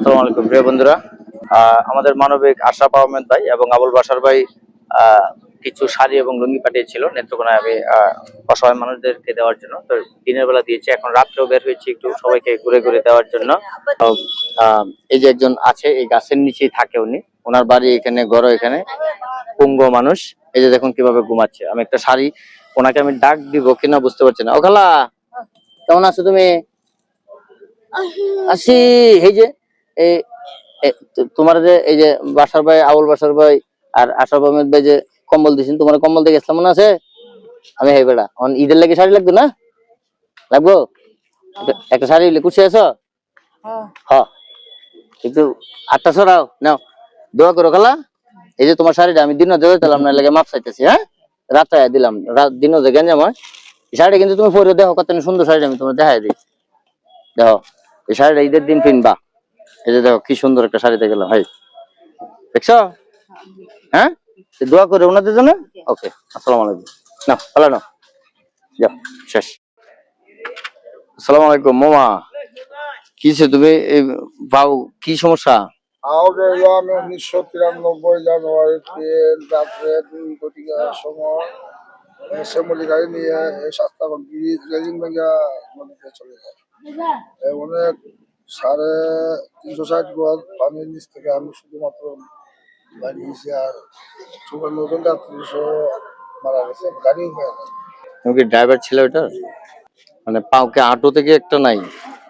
আসসালামু আলাইকুম প্রিয় বন্ধুরা, আমাদের মানবিক আশরাফ আহমেদ ভাই এবং আবুল বাশার ভাই কিছু শাড়ি এবং লুঙ্গি পাঠিয়েছিল নেত্রকোনায় আমি অসহায় মানুষদেরকে দেওয়ার জন্য। তো দিনের বেলা দিয়েছি, এখন রাত্রেও বের হয়েছি একটু সবাইকে ঘুরে ঘুরে দেওয়ার জন্য। তো এই যে একজন আছে, এই গাছের নিচেই থাকে উনি, ওনার বাড়ি এখানে, ঘর এখানে, পুঙ্গ মানুষ। এই যে দেখুন কিভাবে ঘুমাচ্ছে। আমি একটা শাড়ি ওনাকে আমি ডাক দিব কিনা বুঝতে পারছি না। ও খালা, কেমন আছো তুমি? আসি। এই যে তোমার যে এই যে বাসার ভাই, আবুল বাসার ভাই আর আশরাফ আহমেদ ভাই যে কম্বল দিয়েছেন, তোমার কম্বল দিয়ে গেছিলাম, মনে আছে? আমি হেই বেড়া ঈদের লাগে শাড়ি লাগবে না? লাগবো একটা শাড়ি খুশি আছো? হ্যাঁ, একটু 8টা সরাও নাও, দোয়া করো খালা। এই যে তোমার শাড়িটা আমি দিনও দেওয়া দিলাম না, লাগে মাপ চাইতেছি। হ্যাঁ, রাত্রে দিলাম, দিনও যে গেঞ্জাম হয়। এই শাড়িটা কিন্তু তুমি পরে দেখো, কত সুন্দর শাড়িটা আমি তোমার দেখাই দিই। দেখো, এই শাড়িটা ঈদের দিন কিনবা। এই যে দেখো কি সুন্দর একটা শাড়িতে গেলাম। ভাই দেখছো? হ্যাঁ, দোয়া করে ওনাদের জন্য। ওকে, আসসালামু আলাইকুম। না ভালো না, যাও শেষ। আসসালামু আলাইকুম মামা, কিছে তুমি পাও কি সমস্যা? আমি 1993 জানুয়ারিতে রাত্রে 2 কোটিকার সময় শ্যামলী গাড়ি নিয়ে সাতটা রেলিং ভেঙে নদীতে চলে যায়। অনেক 360 গজ পানির নিচ থেকে আমি শুধুমাত্র বাড়িয়েছি, আর 54 জন যাত্রী মারা গেছে, গাড়িও হয়ে গেছে। তুমি কি ড্রাইভার ছিল ওটা? মানে পাও কে আঁটু থেকে একটা নাই?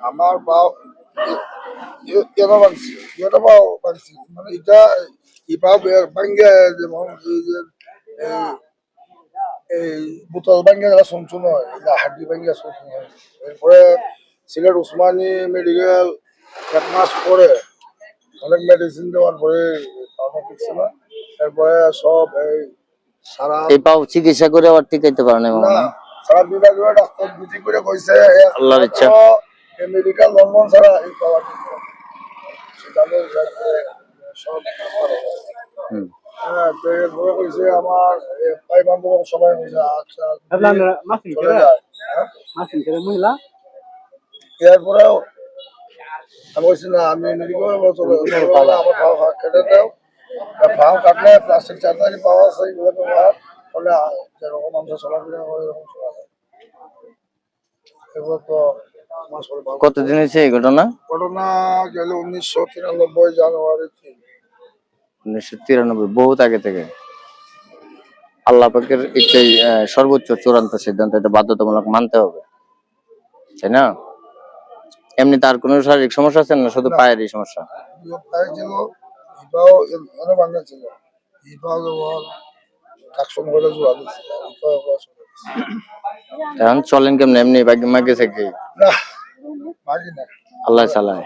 আমার পাও এটা বানছি, এটা পাও বানছি, মানে এটা এই পাও ভাঙ্গে, যেমন এই যে এই বোতল ভাঙ্গে যারা শুনছুন হয়, হাড্ডি ভাঙ্গে শুনছুন হয়। এরপরে সিলেট উসমানী মেডিকেল 1 মাস পরে অনেক মেডিসিন দেওয়ার পরে ঠিক না। এরপরে সব এই সারা এই পাও চিকিৎসা করে আবার টিকাইতে পারে না মামা? সারা বিভাগীয় ডাক্তার বুঝি করে কইছে আল্লাহর ইচ্ছা মেডিকেল লন্ডন ছাড়া এই পাওয়া সেটা সব। হ্যাঁ, তো এরপরে কইছে আমার ভাই বান্ধব সবাই কইছে আচ্ছা চলে যায়। এরপরেও আমি বলছি না, আমি মেডিকেল আমার ভাও কেটে দাও, ভাও কাটলে প্লাস্টিক চার্জারি পাওয়া আছে, এগুলো ব্যবহার করলে যেরকম মানুষ চলাফেরা করে এরকম চলা যায়। এগুলো তো কতদিন হয়েছে এই ঘটনা? ঘটনা গেল 1993 জানুয়ারিতে। 1993, বহুত আগে থেকে। আল্লাহ পাকের এটাই সর্বোচ্চ চূড়ান্ত সিদ্ধান্ত, এটা বাধ্যতামূলক মানতে হবে, তাই না? এমনি তার কোনো শারীরিক সমস্যা আছে না, শুধু পায়েরই সমস্যা? পায়ে ছিল, ইপাও এনে ভাঙা ছিল, ইপাও ব্যবহার কাকসম করে জোড়া দিচ্ছে, এখন চলেন কেমন? এমনি ভাগ্য মাগেছে কি? না ভাগি না, আল্লাহ চালায়।